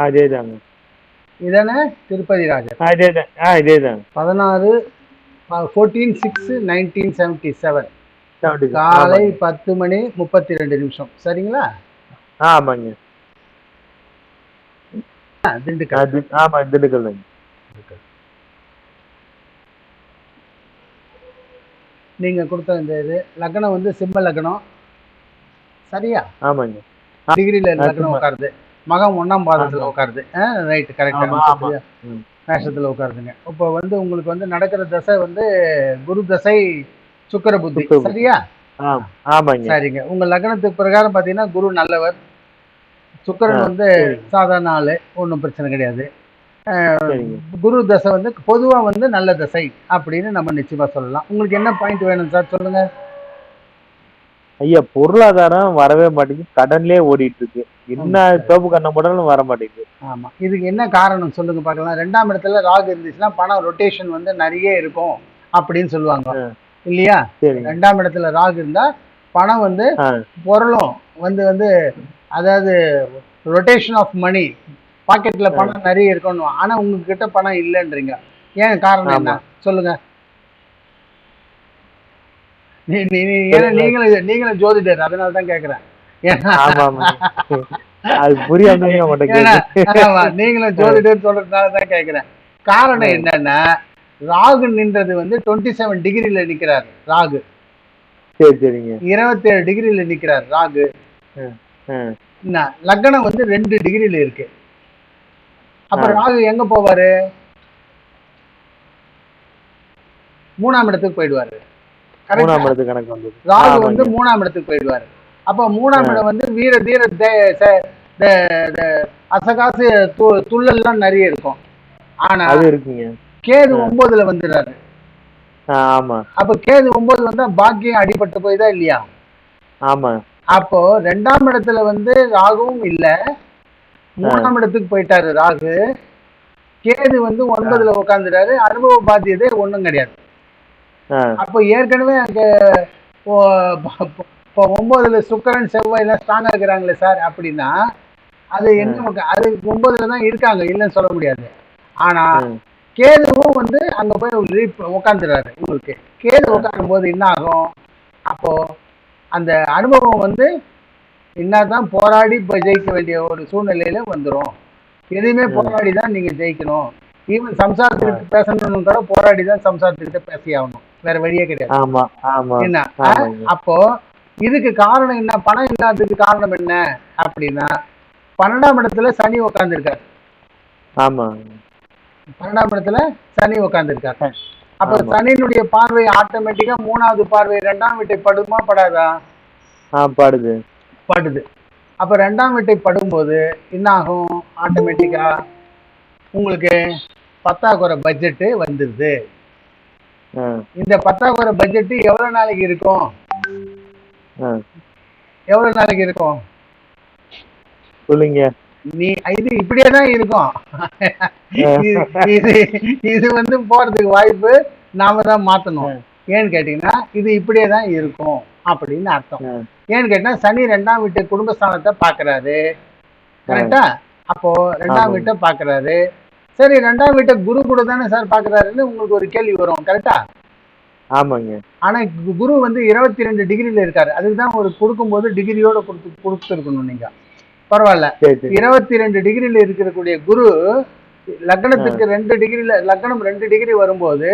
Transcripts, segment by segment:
அதேதாங்க. இதானே திருப்பதி ராஜர். அதேதான். இதேதாங்க. 16 14/6/1977 70. காலை ஆமாங்க. 10:32 சரிங்களா? ஆமாங்க. திண்டுக்கல். ஆமா, திண்டுக்கல். நீங்க கொடுத்த இந்த இது லக்னம் வந்து சிம்ம லக்னம் சரியா? ஆமாங்க. டிகிரியில லக்னம் உட்காருது. மகம் 1ஆம் பாதத்துல உட்காருது. ரைட், கரெக்டா. மேஷத்துல உட்காருதுங்க. இப்போ வந்து உங்களுக்கு வந்து நடக்கிற தசை வந்து குரு தசை சுக்கிர புத்தி சரியா? ஆமாங்க. சரிங்க. உங்க லக்னத்துக்கு பிரகாரம் பாத்தீங்கன்னா குரு நல்லவர், சுக்கிரன் வந்து சாதாரண ஆளு, ஒன்றும் பிரச்சனை கிடையாது. குரு தசை வந்து பொதுவா வந்து நல்ல தசை அப்படின்னு நம்ம நிச்சயமா சொல்லலாம். உங்களுக்கு என்ன பாயிண்ட் வேணும் சார் சொல்லுங்க. ஐயா, பொருளாதாரம் வரவே மாட்டேங்குது, கடன்லயே ஓடிட்டு இருக்கு. என்ன தோப்பு கண்ண போட்டாலும் வர மாட்டேங்குது. ஆமா, இதுக்கு என்ன காரணம் சொல்லுங்க பார்க்கலாம். 2ஆம் இடத்துல ராகு இருந்துச்சுன்னா பணம் ரொட்டேஷன் வந்து நிறைய இருக்கும் அப்படின்னு சொல்லுவாங்க இல்லையா? 2ஆம் இடத்துல ராகு இருந்தா பணம் வந்து பொருளும் வந்து வந்து அதாவது ரொட்டேஷன் ஆஃப் மணி, பாக்கெட்ல பணம் நிறைய இருக்கணும். ஆனா உங்ககிட்ட பணம் இல்லைன்றீங்க. ஏன் காரணம் என்ன சொல்லுங்க. நீங்களும் ஜோதிடர், அதனால தான் கேக்குறேன். நீங்களும் ஜோதிடர் சொல்றதுனால தான் கேக்குறேன். காரணம் என்னன்னா ராகு நின்றது வந்து 27 டிகிரில நிக்கிறார் ராகு. 27 டிகிரில நிக்கிறார் ராகு. லக்னம் வந்து 2 டிகிரில இருக்கு. அப்ப ராகு எங்க போவாரு? 3ஆம் இடத்துக்கு போயிடுவாரு. ராகு வந்து 3ஆம் இடத்துக்கு போயிடுவாரு. அப்ப 3ஆம் இடம் வந்து வீர தீர அசகாசு துள்ளல்லாம் நிறைய இருக்கும். ஆனா கேது 9ல வந்துடுறாரு. அப்ப கேது 9 வந்தா பாக்கியம் அடிபட்டு போய்தான் இல்லையா? அப்போ 2ஆம் இடத்துல வந்து ராகுவும் இல்ல, 3ஆம் இடத்துக்கு போயிட்டாரு ராகு. கேது வந்து 9ல உட்காந்துட்டாரு. அனுபவ பாத்தியதே ஒண்ணும் கிடையாது. அப்போ ஏற்கனவே அங்க 9ல சுக்கிரன் செவ்வாய் எல்லாம் ஸ்ட்ராங்கா இருக்கிறாங்களே சார் அப்படின்னா அது என்ன, அது 9ல தான் இருக்காங்க, இல்லைன்னு சொல்ல முடியாது. ஆனா கேதுவும் வந்து அங்க போய் உட்காந்துறாரு. உங்களுக்கு கேது உட்காரும் போது என்ன ஆகும்? அப்போ அந்த அனுபவம் வந்து என்னதான் போராடி போய் ஜெயிக்க வேண்டிய ஒரு சூழ்நிலையில வந்துடும். எதுவுமே போராடி தான் நீங்க ஜெயிக்கணும். ஈவன் சம்சாரத்துக்கிட்ட பேசணும்னு கூட போராடி தான் சம்சாரத்துக்கிட்ட பேசி ஆகணும், வேற வழியே கிடையாது. என்ன அப்போ இதுக்கு காரணம் என்ன? பணம் இல்லாததுக்கு காரணம் என்ன அப்படின்னா 12ஆம் இடத்துல சனி உட்கார்ந்துருக்காரு. 12ஆம் இடத்துல சனி உட்கார்ந்துருக்காரு. அப்ப சனியினுடைய பார்வை ஆட்டோமேட்டிக்கா 3வது பார்வை 2ஆம் வீட்டை படுமா படாதா? படுது. அப்ப 2ஆம் வீட்டை படும்போது என்ன ஆகும்? ஆட்டோமேட்டிக்கா உங்களுக்கு பத்தாக்குறை பட்ஜெட் வந்துருது. இந்த பத்தாக்குறை பட்ஜெட் எவ்வளவு நாளைக்கு இருக்கும்? எவ்வளவு நாளைக்கு இருக்கும் சொல்லுங்க. நீ இது இப்படியே தான் இருக்கும். இது வந்து போறதுக்கு வாய்ப்பு நாம தான் மாத்தணும். ஏன்னு கேட்டீங்கன்னா இது இப்படியே தான் இருக்கும் அப்படின்னு அர்த்தம். ஏன்னு கேட்டா சனி 2ஆம் வீட்டு குடும்பஸ்தானத்தை பாக்குறாரு, கரெக்டா? அப்போ 2ஆம் வீட்டை பாக்குறாரு. சரி, 2ஆம் வீட்டை குரு கூட தானே சார் பாக்குறாருன்னு உங்களுக்கு ஒரு கேள்வி வரும், கரெக்டா? ஆமாங்க. ஆனா குரு வந்து 22 டிகிரில இருக்காரு. அதுக்குதான் ஒரு கொடுக்கும்போது டிகிரியோட கொடுத்துருக்கணும் நீங்க. பரவாயில்ல, 22 டிகிரில இருக்கக்கூடிய குரு லக்னத்துக்கு 2 டிகிரில, லக்னம் 2 டிகிரி வரும்போது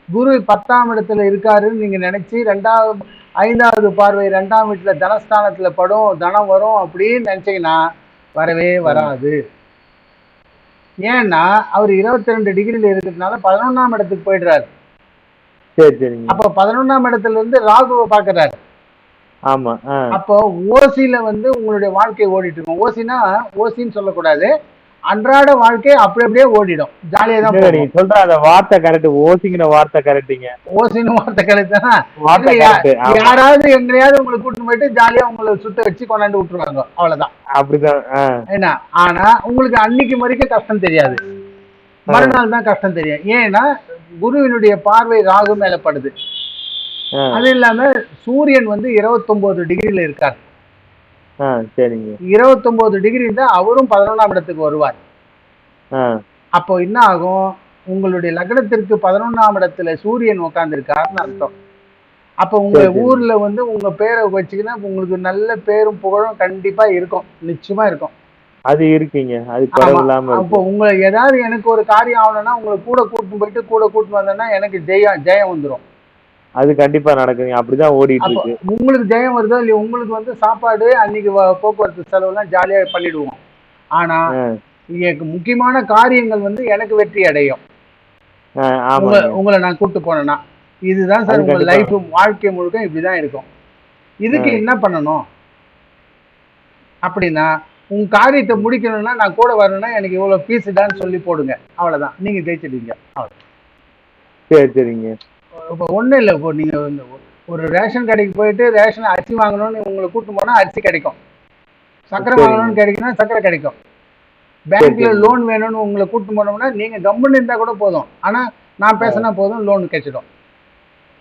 குரு 10ஆம் இடத்துல இருக்காருன்னு நீங்க நினைச்சு 5வது பார்வை 2ஆம் வீட்டுல தனஸ்தானத்துல படும், தனம் வரும் அப்படின்னு நினைச்சீங்கன்னா வரவே வராது. ஏன்னா அவர் 22 டிகிரில இருக்கிறதுனால 11ஆம் இடத்துக்கு போயிடுறாரு. அப்ப 11ஆம் இடத்துல இருந்து ராகுவை பாக்குறாரு. அப்போ ஓசில வந்து உங்களுடைய வாழ்க்கை ஓடிட்டு இருக்கும். ஓசின்னு சொல்லக்கூடாது, அன்றாட வாழ்க்கை அப்படி அப்படியே ஓடிடும். ஜாலியா தான் சொல்ற அந்த வார்த்தை கரெக்ட். ஓசிங்கிற வார்த்தை கரெக்டுங்க. ஓசின்னு வார்த்தை கரெக்ட் தான். யாராவது எங்கேயாவது உங்களை கூட்டிட்டு போயிட்டு ஜாலியா உங்களை சுத்த வச்சு கொண்டாந்து விட்டுருவாங்க, அவ்வளவுதான். அப்படிதான் என்ன. ஆனா உங்களுக்கு அன்னைக்கு வரைக்கும் கஷ்டம் தெரியாது, மறுநாள் தான் கஷ்டம் தெரியும். ஏன்னா குருவினுடைய பார்வை ராகு மேல படுது. அது இல்லாம சூரியன் வந்து 29 டிகிரில இருக்கார். 29 டிகிரி இருந்தா அவரும் 11ஆம் இடத்துக்கு வருவார். ஆ அப்போ என்ன ஆகும்? உங்களுடைய லக்னத்திற்கு 11ஆம் இடத்துல சூரியன் உட்கார்ந்திருக்காருன்னு அர்த்தம். அப்போ உங்க சரி சரிங்க. ஊர்ல வந்து உங்க பேரை வச்சுக்கினா உங்களுக்கு நல்ல பேரும் புகழும் கண்டிப்பா இருக்கும். நிச்சயமா இருக்கும். அது இருக்குங்க. அது ஆமா. குறைவில்லாம அப்போ இருக்கு. உங்க ஏதாவது எனக்கு ஒரு காரியம் ஆகணும்னா, உங்கள கூட கூட்டின்னு போயிட்டு, கூட கூட்டின்னு வந்தேன்னா, எனக்கு ஜெயம் வந்துரும். அது கண்டிப்பா நடக்குங்க. அப்படிதான் ஓடிட்டு அப்போ இருக்கு. உங்களுக்கு ஜெயம் வருதோ இல்லையோ, உங்களுக்கு வந்து சாப்பாடு அன்னைக்கு போக்குவரத்து செலவுலாம் ஜாலியா பண்ணிடுவோம். ஆனா, ஆ எனக்கு முக்கியமான காரியங்கள் வந்து எனக்கு வெற்றி அடையும். ஆ ஆமாங்க. உங்கள நான் கூட்டு போனேன்னா. இதுதான் அது சார் உங்க கண்டிப்பா. லைஃப் வாழ்க்கை முழுக்க இப்படிதான் இருக்கும். ஆ இதுக்கு என்ன பண்ணணும்? அப்படின்னா, உங்க காரியத்த ம். முடிக்கணும்னா, நான் கூட வரணும்னா, எனக்கு இவ்வளோ ஃபீஸுடான்னு சொல்லி போடுங்க. அவ்வளோதான். நீங்க ஜெயிச்சிடுவீங்க. சரி சரிங்க. இப்போ ஒண்ணும் இல்ல. இப்போ நீங்க வந்து ஒரு ரேஷன் கடைக்கு போயிட்டு ரேஷன் அரிசி வாங்கணும்னு உங்கள கூட்டிட்டு போனா அரிசி கிடைக்கும். சர்க்கரை சரிங்க. வாங்கணும்னு கிடைக்கும்னா சர்க்கரை கிடைக்கும். சரி பேங்க்ல சரிங்க. லோன் வேணும்னு உங்கள கூட்டிட்டு போனோம்னா, நீங்க கம்முன்னு இருந்தா கூட போதும். ஆனா, நான் ஆ பேசினா போதும் லோன் கிடைச்சிடும்.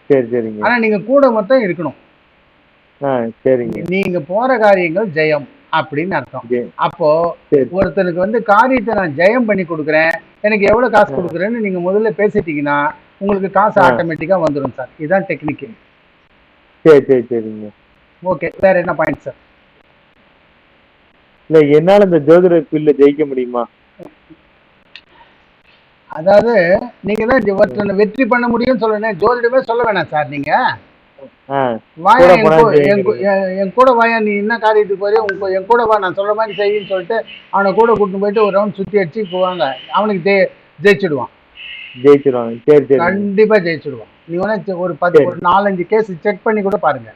சரி சரிங்க. ஆனா, நீங்க கூட மொத்தம் இருக்கணும். ஆ சரிங்க. நீங்க போற காரியங்கள் ஜெயம் அப்படின்னு அர்த்தம். ஜே அப்போ சரி. ஒருத்தனுக்கு வந்து காரியத்த நான் ஜெயம் பண்ணி குடுக்குறேன். எனக்கு எவ்வளவு காசு ஆ குடுக்குறேன்னு நீங்க முதல்ல பேசிட்டீங்கன்னா, உங்களுக்கு காசு ஆ ஆட்டோமேட்டிக்கா வந்துரும் சார். இதுதான் டெக்னிக்கு. சரி சரி சரிங்க. ஓகே. வேற என்ன பாயிண்ட் சார்? இல்ல என்னால இந்த ஜோதிட ஃபீல்ட்ல ஜெயிக்க முடியுமா? அதாவது நீங்க தான் ம். ஒருத்தனை வெற்றி பண்ண முடியும்னு சொல்லணும். ஜோதிடமே சொல்ல வேணாம் சார் நீங்க. ஆ வாயா கூட என் போனா ஜெயிக்கிறீங்க. என் கூட வாயா, நீ என்ன காரியத்துக்கு போறியோ என் கூட வா, நான் சொல்ற மாதிரி செய்யின்னு சொல்லிட்டு அவனை கூட கூட்டிட்டு போயிட்டு ஒரு ரவுண்ட் சுத்தி அடிச்சு போவாங்க. அவனுக்கு ஜெயிச்சிடுவான். ஜெயிச்சிருவாங்க. சரி சரிங்க. கண்டிப்பா ஜெயிச்சிடுவான். நீ வேணா சரி. ஒரு 4, 5 கேஸ் செக் பண்ணி கூட பாருங்க.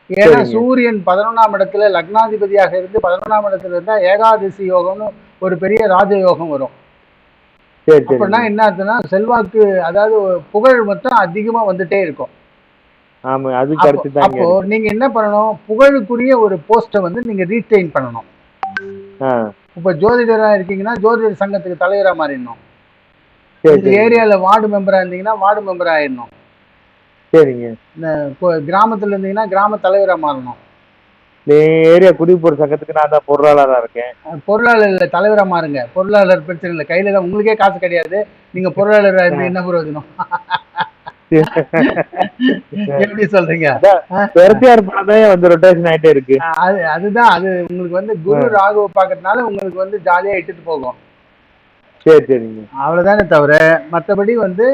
ஏன்னா சரிங்க. சூரியன் 11ஆம் இடத்துல லக்னாதிபதியாக இருந்து 11ஆம் இடத்துல இருந்தா ஏகாதசி யோகம்னு ஒரு பெரிய ராஜ யோகம் வரும். சரி அப்படின்னா சரிங்க. என்ன ஆச்சுன்னா செல்வாக்கு, அதாவது புகழ் மட்டும் அதிகமா வந்துட்டே இருக்கும். ஆமா. அது அப்போ கரெக்ட் தாங்க அப்போ இருக்கு. நீங்க என்ன பண்ணணும்? புகழுக்குரிய ஒரு போஸ்ட்டை வந்து நீங்க ரீட்டைன் பண்ணணும். ஆ இப்ப ஜோதிடரா இருக்கீங்கன்னா ஜோதிடர் சங்கத்துக்கு தலைவரா மாறிடணும். சரி உங்க சரிங்க. ஏரியால வார்டு மெம்பரா இருந்தீங்கன்னா வார்டு மெம்பரா ஆயிடணும். சரிங்க. இந்த கிராமத்துல இருந்தீங்கன்னா கிராம தலைவரா மாறணும். இந்த ஏரியா குடியிருப்போர் சங்கத்துக்கு நான் தான் பொருளாளரா இருக்கேன். பொருளாளர் தலைவரா மாறுங்க. பொருளாளர் பிரச்சனை இல்லை. கையில தான் உங்களுக்கே காசு கிடையாது. நீங்க பொருளாளரா இருந்து ஆ. என்ன பிரயோஜனம்? எப்படி சொல்றீங்க? அதான் அஹ், பெருத்தியார் பணம் தான் வந்து ரொட்டேஷன் ஆயிட்டே இருக்கு. அதுதான் அது உங்களுக்கு வந்து ஆ குரு ராகுவை பார்க்கறதுனால உங்களுக்கு வந்து ஜாலியா இட்டுட்டு போகும். சரி சரிங்க. அவ்வளவுதானே தவிர மற்றபடி வந்து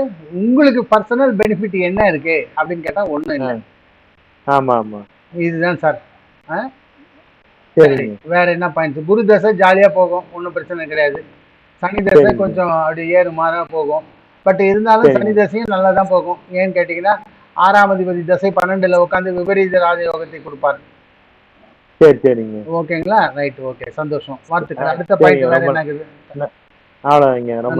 உங்களுக்கு பர்சனல் பெனிஃபிட் என்ன இருக்கு அப்படின்னு கேட்டா ஒண்ணும் ஆ இல்லை. ஆமா ஆமா. இதுதான் சார். ஆ? சரி. சரிங்க. வேற என்ன பாயிண்ட்ஸ்? குரு தசை ஜாலியா போகும், ஒன்றும் பிரச்சனை கிடையாது. சனி தசை சரிங்க. கொஞ்சம் அப்படி ஏறு மாறா போகும். பட் இருந்தாலும் சனி சரிங்க. தசையும் நல்லா தான் போகும். ஏன்னு கேட்டீங்கன்னா 6ஆம் அதிபதி தசை 12ல உட்காந்து விபரீத ராஜயோகத்தை கொடுப்பார். சரி சரிங்க. ஓகேங்களா? ரைட். ஓகே. சந்தோஷம். வாழ்த்துக்கள். அடுத்த சரிங்க. பாயிண்ட் வேற ரொம்ப என்ன இருக்குது? அவ்வளோதாங்க. ரொம்ப